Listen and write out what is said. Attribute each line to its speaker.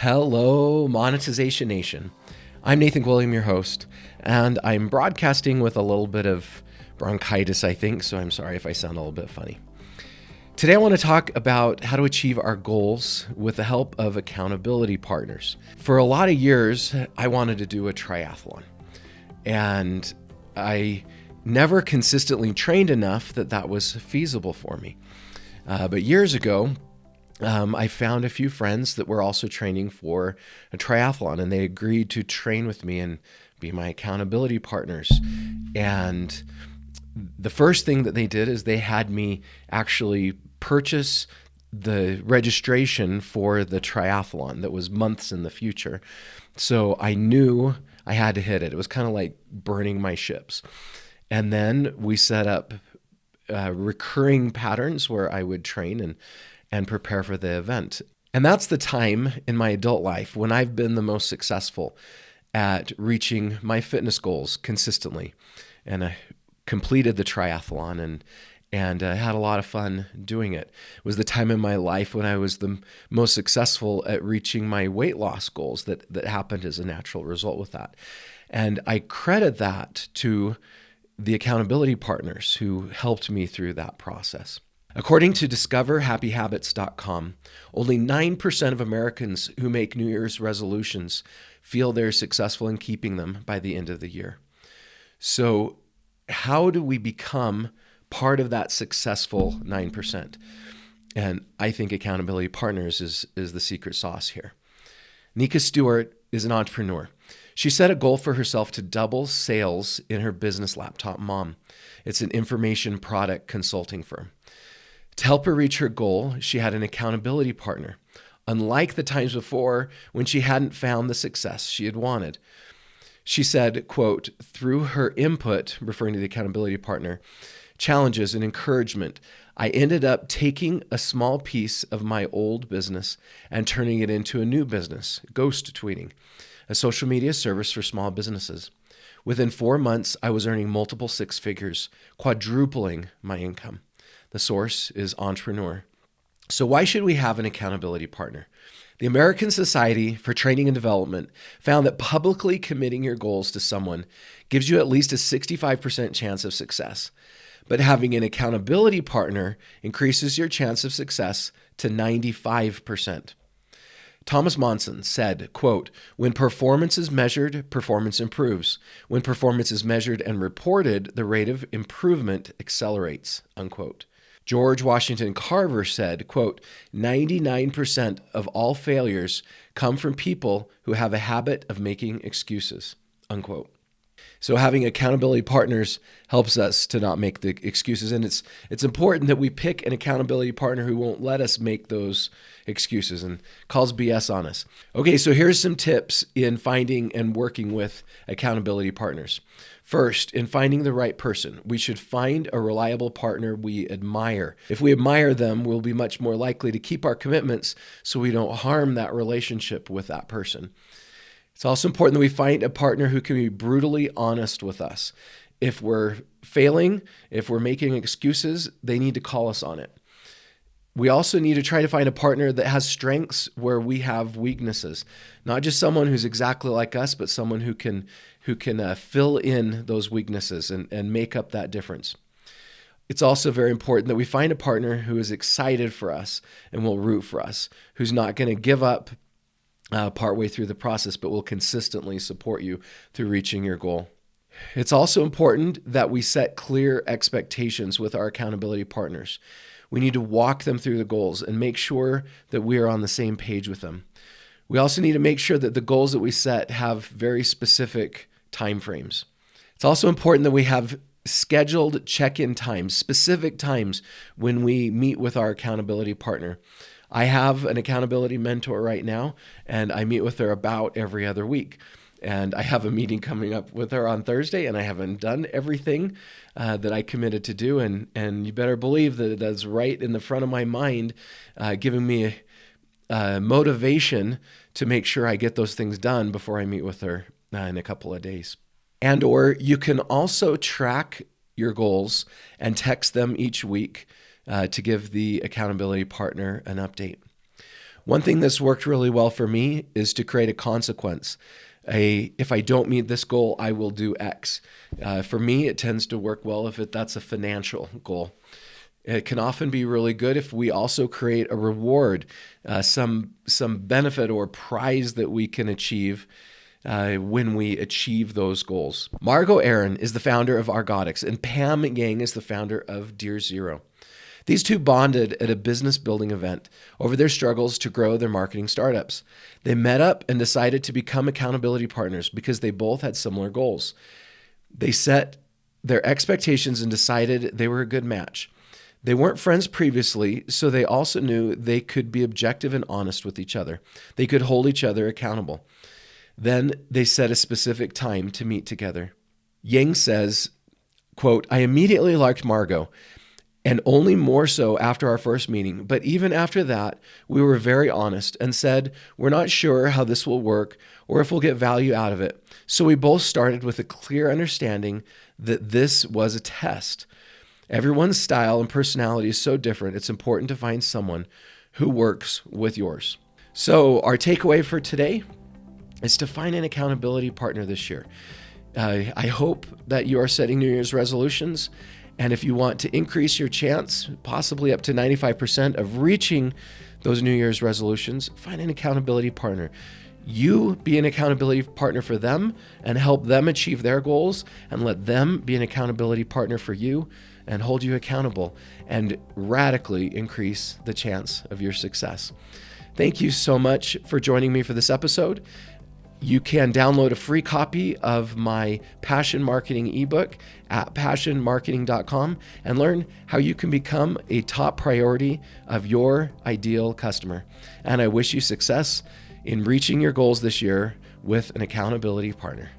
Speaker 1: Hello, Monetization Nation. I'm Nathan William, your host, and I'm broadcasting with a little bit of bronchitis, I think, so I'm sorry if I sound a little bit funny. Today, I want to talk about how to achieve our goals with the help of accountability partners. For a lot of years, I wanted to do a triathlon, and I never consistently trained enough that was feasible for me. But years ago, I found a few friends that were also training for a triathlon, and they agreed to train with me and be my accountability partners. And the first thing that they did is they had me actually purchase the registration for the triathlon that was months in the future. So I knew I had to hit it. It was kind of like burning my ships. And then we set up recurring patterns where I would train and prepare for the event. And that's the time in my adult life when I've been the most successful at reaching my fitness goals consistently. And I completed the triathlon and had a lot of fun doing it. It was the time in my life when I was the most successful at reaching my weight loss goals that happened as a natural result with that. And I credit that to the accountability partners who helped me through that process. According to DiscoverHappyHabbits.com, only 9% of Americans who make New Year's resolutions feel they're successful in keeping them by the end of the year. So how do we become part of that successful 9%? And I think accountability partners is the secret sauce here. Nika Stewart is an entrepreneur. She set a goal for herself to double sales in her business, Laptop Mom. It's an information product consulting firm. To help her reach her goal, she had an accountability partner, unlike the times before when she hadn't found the success she had wanted. She said, quote, through her input, referring to the accountability partner, challenges and encouragement, I ended up taking a small piece of my old business and turning it into a new business, Ghost Tweeting, a social media service for small businesses. Within 4 months, I was earning multiple six figures, quadrupling my income. The source is Entrepreneur. So why should we have an accountability partner? The American Society for Training and Development found that publicly committing your goals to someone gives you at least a 65% chance of success. But having an accountability partner increases your chance of success to 95%. Thomas Monson said, quote, when performance is measured, performance improves. When performance is measured and reported, the rate of improvement accelerates, unquote. George Washington Carver said, quote, 99% of all failures come from people who have a habit of making excuses, unquote. So having accountability partners helps us to not make the excuses. And it's important that we pick an accountability partner who won't let us make those excuses and calls BS on us. Okay, so here's some tips in finding and working with accountability partners. First, in finding the right person, we should find a reliable partner we admire. If we admire them, we'll be much more likely to keep our commitments so we don't harm that relationship with that person. It's also important that we find a partner who can be brutally honest with us. If we're failing, if we're making excuses, they need to call us on it. We also need to try to find a partner that has strengths where we have weaknesses. Not just someone who's exactly like us, but someone who can fill in those weaknesses and make up that difference. It's also very important that we find a partner who is excited for us and will root for us, who's not going to give up partway through the process, but will consistently support you through reaching your goal. It's also important that we set clear expectations with our accountability partners. We need to walk them through the goals and make sure that we are on the same page with them. We also need to make sure that the goals that we set have very specific timeframes. It's also important that we have scheduled check-in times, specific times when we meet with our accountability partner. I have an accountability mentor right now, and I meet with her about every other week. And I have a meeting coming up with her on Thursday, and I haven't done everything that I committed to do. And you better believe that that's right in the front of my mind, giving me motivation to make sure I get those things done before I meet with her in a couple of days. And or you can also track your goals and text them each week to give the accountability partner an update. One thing that's worked really well for me is to create a consequence. If I don't meet this goal, I will do X. For me, it tends to work well if that's a financial goal. It can often be really good if we also create a reward, some benefit or prize that we can achieve when we achieve those goals. Margot Aaron is the founder of Argotics, and Pam Yang is the founder of Dear Zero. These two bonded at a business building event over their struggles to grow their marketing startups. They met up and decided to become accountability partners because they both had similar goals. They set their expectations and decided they were a good match. They weren't friends previously, so they also knew they could be objective and honest with each other. They could hold each other accountable. Then they set a specific time to meet together. Yang says, quote, "I immediately liked Margot, and only more so after our first meeting. But even after that, we were very honest and said, we're not sure how this will work or if we'll get value out of it. So we both started with a clear understanding that this was a test. Everyone's style and personality is so different. It's important to find someone who works with yours." So our takeaway for today is to find an accountability partner this year. I hope that you are setting New Year's resolutions. And if you want to increase your chance, possibly up to 95% of reaching those New Year's resolutions, find an accountability partner. You be an accountability partner for them and help them achieve their goals, and let them be an accountability partner for you and hold you accountable and radically increase the chance of your success. Thank you so much for joining me for this episode. You can download a free copy of my Passion Marketing ebook at passionmarketing.com and learn how you can become a top priority of your ideal customer. And I wish you success in reaching your goals this year with an accountability partner.